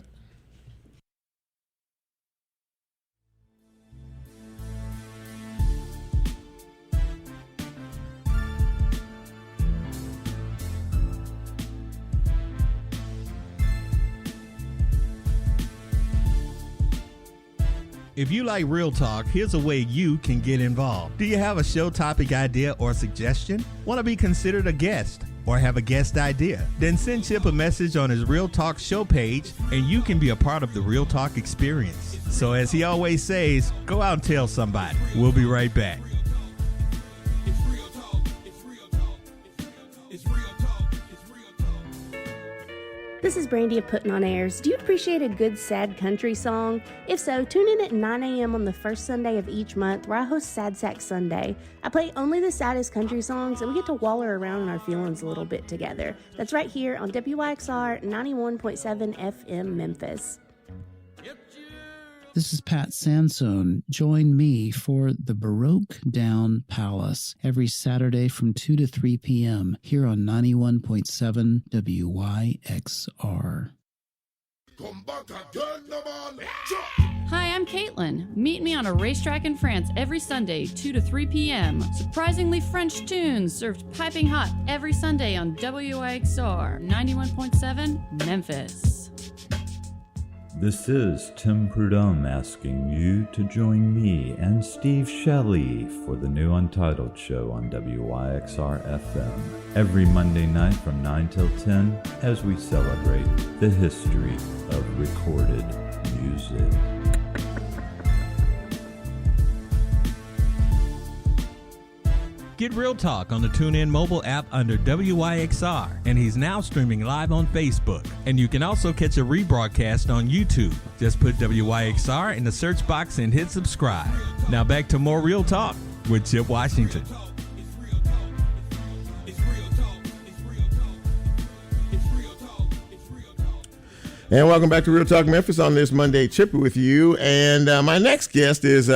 If you like Real Talk, here's a way you can get involved. Do you have a show topic idea or suggestion? Want to be considered a guest or have a guest idea? Then send Chip a message on his Real Talk show page, and you can be a part of the Real Talk experience. So as he always says, go out and tell somebody. We'll be right back. This is Brandy of Putting on Airs. Do you appreciate a good sad country song? If so, tune in at 9 a.m. on the first Sunday of each month, where I host Sad Sack Sunday. I play only the saddest country songs, and we get to waller around in our feelings a little bit together. That's right here on WYXR 91.7 FM Memphis. This is Pat Sansone. Join me for the Baroque Down Palace every Saturday from 2 to 3 p.m. here on 91.7 WYXR. Hi, I'm Caitlin. Meet me on a racetrack in France every Sunday, 2 to 3 p.m. Surprisingly French tunes served piping hot every Sunday on WYXR 91.7 Memphis. This is Tim Prudhomme asking you to join me and Steve Shelley for the new Untitled Show on WYXR FM every Monday night from 9 till 10 as we celebrate the history of recorded music. Get Real Talk on the TuneIn mobile app under WYXR, and he's now streaming live on Facebook. And you can also catch a rebroadcast on YouTube. Just put WYXR in the search box and hit subscribe. Now back to more Real Talk with Chip Washington. And welcome back to Real Talk Memphis on this Monday. Chip with you. And my next guest is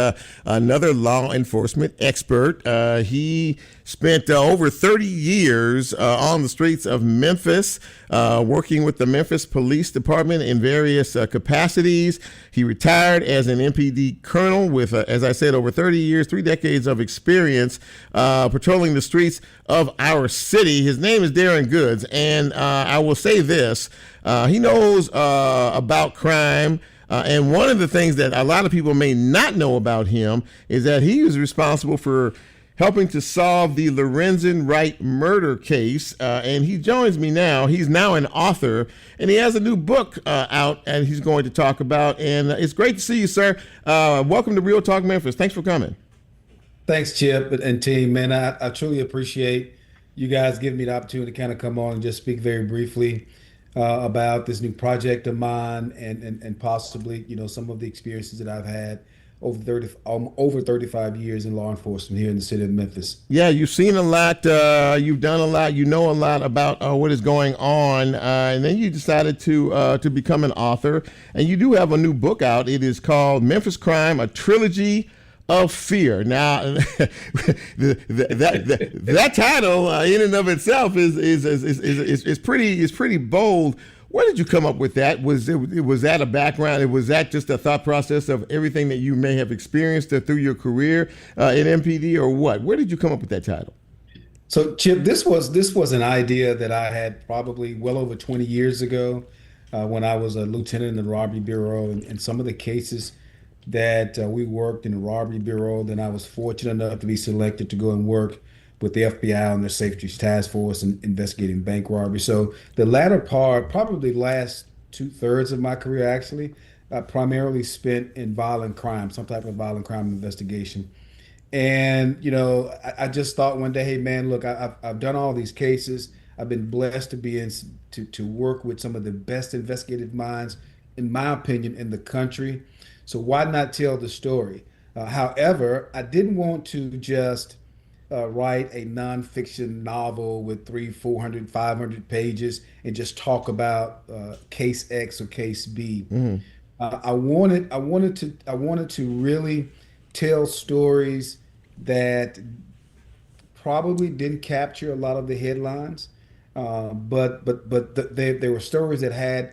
another law enforcement expert. He spent over 30 years on the streets of Memphis, working with the Memphis Police Department in various capacities. He retired as an MPD colonel with, as I said, over 30 years, 3 decades of experience patrolling the streets of our city. His name is Darren Goods, and I will say this. He knows about crime, and one of the things that a lot of people may not know about him is that he was responsible for helping to solve the Lorenzen Wright murder case, and he joins me now. He's now an author, and he has a new book out, and he's going to talk about, and it's great to see you, sir. Welcome to Real Talk Memphis. Thanks for coming. Thanks, Chip and team, man. I truly appreciate you guys giving me the opportunity to kind of come on and just speak very briefly about this new project of mine and possibly, some of the experiences that I've had over 35 years in law enforcement here in the city of Memphis. Yeah, you've seen a lot, you've done a lot, you know a lot about what is going on, and then you decided to become an author, and you do have a new book out. It is called Memphis Crime: A Trilogy of Fear. Now, that title in and of itself is pretty bold. Where did you come up with that? Was that a background? Was that just a thought process of everything that you may have experienced through your career in MPD, or what? Where did you come up with that title? So, Chip, this was an idea that I had probably well over 20 years ago when I was a lieutenant in the Robbery Bureau, and some of the cases that we worked in the Robbery Bureau. Then I was fortunate enough to be selected to go and work with the FBI on their Safety Task Force and investigating bank robbery. So the latter part, probably last 2/3 of my career actually, I primarily spent in violent crime, some type of violent crime investigation. And, I just thought one day, hey man, look, I've done all these cases. I've been blessed to be to work with some of the best investigative minds, in my opinion, in the country. So why not tell the story? However, I didn't want to just write a nonfiction novel with 300, 400, 500 pages and just talk about case X or case B. Mm-hmm. I wanted to really tell stories that probably didn't capture a lot of the headlines, but they were stories that had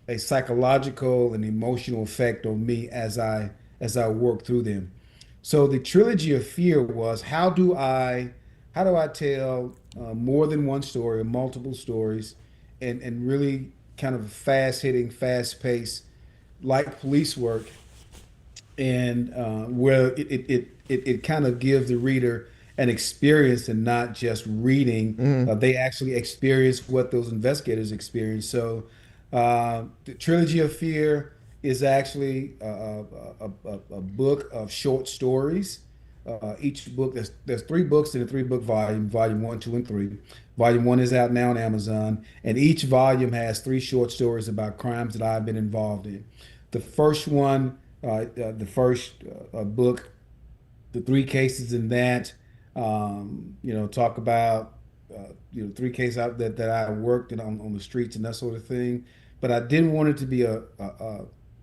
a psychological and emotional effect on me as I worked through them. So the trilogy of fear was, how do I tell more than one story or multiple stories, and really kind of fast-hitting, fast-paced, like police work, and where it kind of gives the reader an experience and not just reading. Mm-hmm. They actually experience what those investigators experience. So the trilogy of fear is actually a book of short stories. Each book, there's 3 books in a 3-book volume, volume 1, 2, and 3. Volume 1 is out now on Amazon, and each volume has 3 short stories about crimes that I've been involved in. The first one, the first book, the 3 cases in that, talk about 3 cases out that I worked in on the streets and that sort of thing. But I didn't want it to be a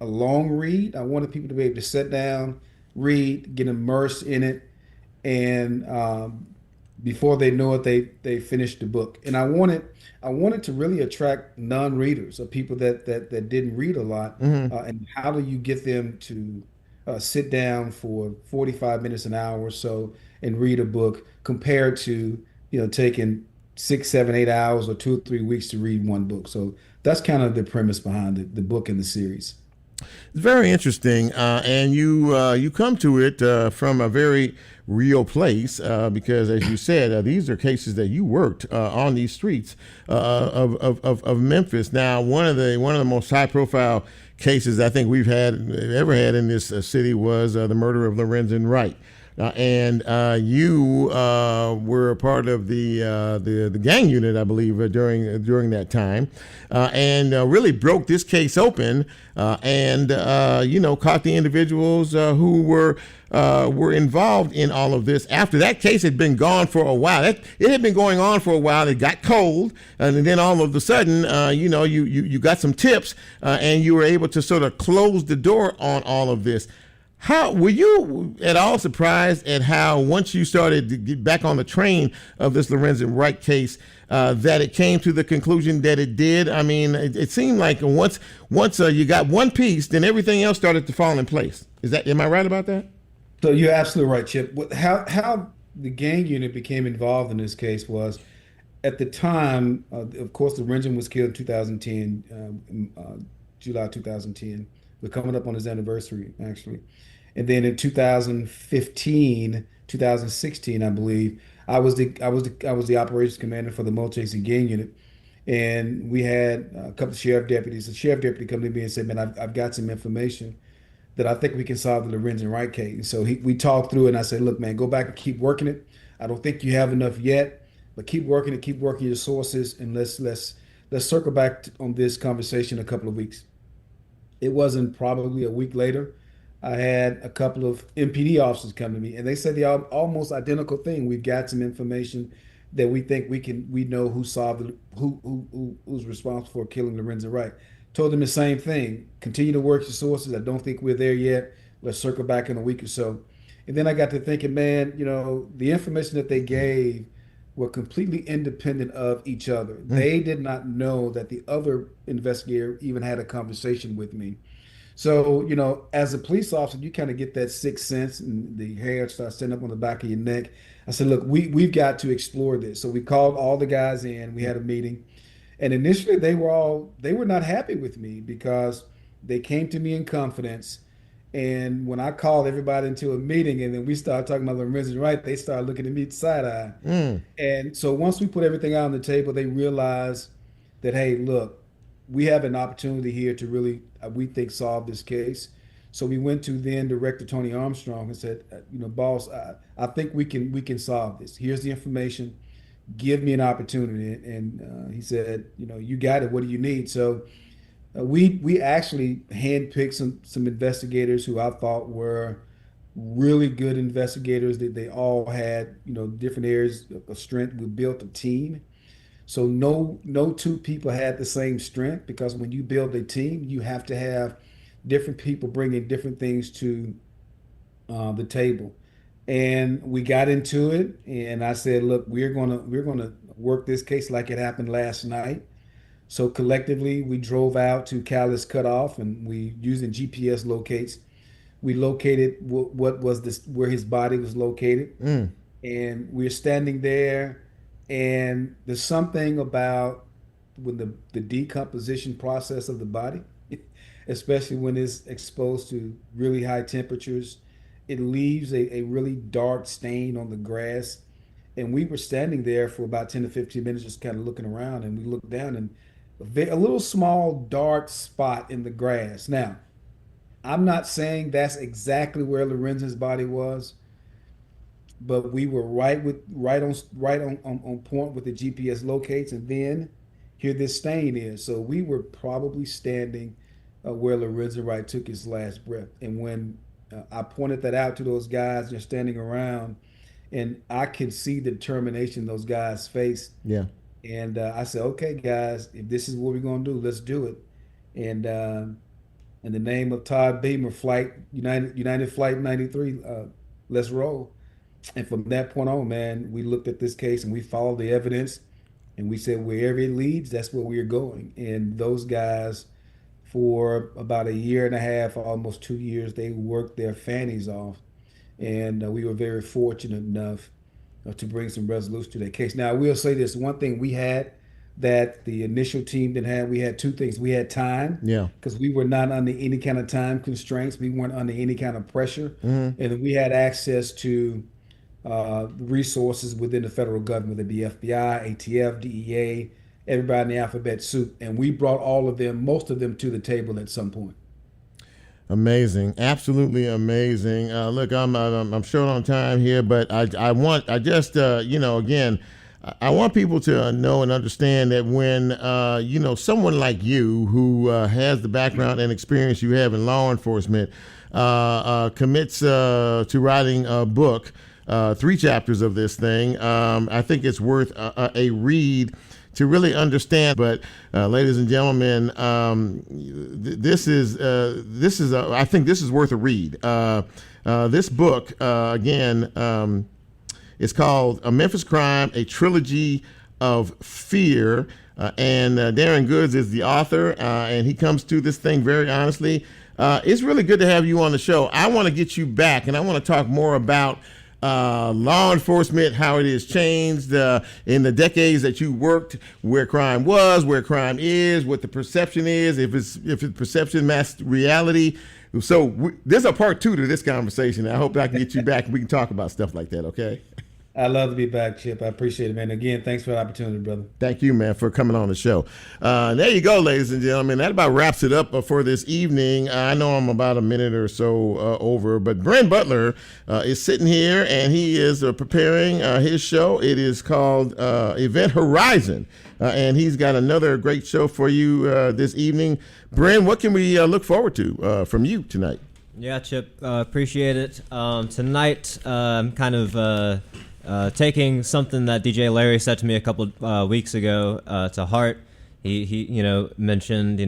long read. I wanted people to be able to sit down, read, get immersed in it, and before they know it, they finish the book. And I wanted to really attract non-readers, or people that didn't read a lot. Mm-hmm. And how do you get them to sit down for 45 minutes, an hour or so, and read a book, compared to taking 6, 7, 8 hours or 2 or 3 weeks to read one book. So that's kind of the premise behind the book and the series. It's very interesting, and you come to it from a very real place, because, as you said, these are cases that you worked on these streets of Memphis. Now, one of the most high-profile cases I think we've ever had in this city was the murder of Lorenzen Wright. And you were a part of the gang unit, I believe, during that time, and really broke this case open, and caught the individuals who were involved in all of this. After that case had been gone for a while, it had been going on for a while. It got cold, and then all of a sudden, you got some tips, and you were able to sort of close the door on all of this. How were you at all surprised at how, once you started to get back on the train of this Lorenzen Wright case, that it came to the conclusion that it did? I mean, it seemed like once you got one piece, then everything else started to fall in place. Am I right about that? So you're absolutely right, Chip. How the gang unit became involved in this case was, at the time, of course, Lorenzen was killed in 2010, July 2010. We're coming up on his anniversary, actually. And then in 2015, 2016, I believe, I was the operations commander for the multi-agency gang unit, and we had a couple of sheriff deputies. The sheriff deputy come to me and said, "Man, I've got some information that I think we can solve the Lorenzen Wright case. And so we talked through it, and I said, look, man, go back and keep working it. I don't think you have enough yet, but keep working it, keep working your sources, and let's circle back on this conversation in a couple of weeks. It wasn't probably a week later. I had a couple of MPD officers come to me, and they said the almost identical thing. We've got some information that we think we know who solved who's responsible for killing Lorenzen Wright. Told them the same thing. Continue to work your sources. I don't think we're there yet. Let's circle back in a week or so. And then I got to thinking, man, the information that they gave were completely independent of each other. They did not know that the other investigator even had a conversation with me. So, as a police officer, you kind of get that sixth sense, and the hair starts standing up on the back of your neck. I said, look, we've got to explore this. So we called all the guys in. We had a meeting. And initially, they were not happy with me because they came to me in confidence. And when I called everybody into a meeting and then we started talking about Lorenzen Wright, they started looking at me side-eye. And so once we put everything out on the table, they realized that, hey, look, we have an opportunity here to really, we think, solve this case. So we went to then Director Tony Armstrong and said, boss, I think we can solve this. Here's the information. Give me an opportunity. And he said, you got it. What do you need? So we actually handpicked some investigators who I thought were really good investigators. That they all had different areas of strength. We built a team. So no two people had the same strength, because when you build a team, you have to have different people bringing different things to the table. And we got into it, and I said, look, we're gonna work this case like it happened last night. So collectively, we drove out to Callis Cutoff, and we, using GPS locates, we located what was where his body was located. And we're standing there, and there's something about when the decomposition process of the body, especially when it's exposed to really high temperatures, it leaves a really dark stain on the grass. And we were standing there for about 10 to 15 minutes just kind of looking around, and we looked down, and a little small dark spot in the grass. Now, I'm not saying that's exactly where Lorenzen's body was, but we were right on point with the GPS locates, and then here this stain is. So we were probably standing where Lorenzen Wright took his last breath. And when I pointed that out to those guys just standing around, and I could see the determination in those guys' face. Yeah. And I said, okay, guys, if this is what we're going to do, let's do it. And in the name of Todd Beamer, United Flight 93, let's roll. And from that point on, man, we looked at this case and we followed the evidence, and we said wherever it leads, that's where we're going. And those guys, for about a year and a half, almost 2 years, they worked their fannies off. And we were very fortunate enough to bring some resolution to that case. Now, I will say this, one thing we had that the initial team didn't have, we had two things. We had time, because we were not under any kind of time constraints. We weren't under any kind of pressure. And we had access to resources within the federal government, the FBI, ATF, DEA, everybody in the alphabet soup. And we brought most of them to the table at some point. Amazing, absolutely amazing. Look, I'm short on time here, but I want people to know and understand that when someone like you, who has the background and experience you have in law enforcement, commits to writing a book, 3 chapters of this thing, I think it's worth a read to really understand. But ladies and gentlemen, I think this is worth a read. This book, again, is called A Memphis Crime, a Trilogy of Fear. And Darren Goods is the author, and he comes to this thing very honestly. It's really good to have you on the show. I want to get you back, and I want to talk more about law enforcement, how it has changed in the decades that you worked, where crime was, where crime is, what the perception is, if it's perception matched reality. So there's a part 2 to this conversation. I hope I can get you back and we can talk about stuff like that. Okay. I'd love to be back, Chip. I appreciate it, man. Again, thanks for the opportunity, brother. Thank you, man, for coming on the show. There you go, ladies and gentlemen. That about wraps it up for this evening. I know I'm about a minute or so over, but Brent Butler is sitting here, and he is preparing his show. It is called Event Horizon, and he's got another great show for you this evening. Brent, what can we look forward to from you tonight? Yeah, Chip, appreciate it. Tonight, I'm kind of taking something that DJ Larry said to me a couple weeks ago to heart. He mentioned,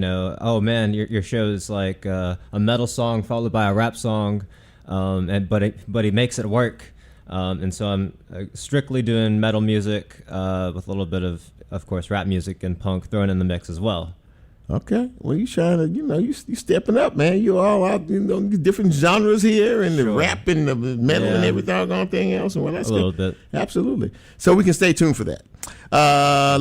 oh man, your show is like a metal song followed by a rap song, but he makes it work. And so I'm strictly doing metal music with a little bit of course, rap music and punk thrown in the mix as well. Okay, well, you trying to, you stepping up, man. You all out, different genres here, and the rap and the metal and every doggone thing else. And well, that's a little bit, absolutely. So we can stay tuned for that,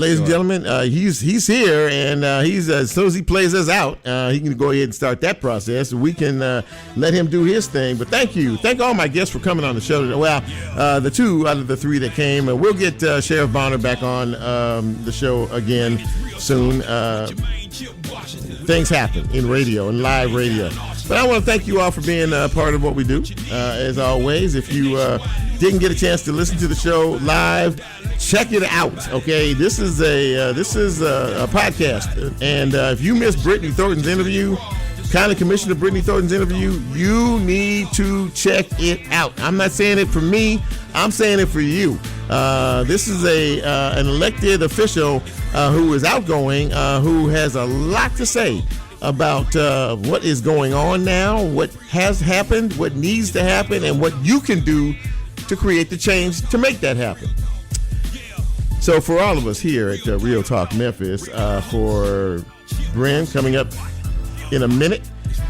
ladies and gentlemen. He's here, and he's as soon as he plays us out, he can go ahead and start that process. We can let him do his thing. But thank all my guests for coming on the show today. Well, the 2 out of the 3 that came. We'll get Sheriff Bonner back on the show again soon. Things happen in radio and live radio. But I want to thank you all for being part of what we do. As always, if you didn't get a chance to listen to the show live, check it out. Okay, this is a podcast, and if you missed Britney Thornton's interview, County Commissioner Britney Thornton's interview, you need to check it out. I'm not saying it for me. I'm saying it for you. This is an elected official who is outgoing, who has a lot to say about what is going on now, what has happened, what needs to happen, and what you can do to create the change to make that happen. So for all of us here at Real Talk Memphis, for Bren coming up in a minute,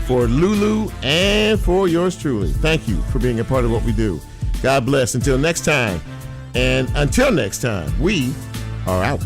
for Lulu, and for yours truly, thank you for being a part of what we do. God bless. Until next time. And until next time, we are out.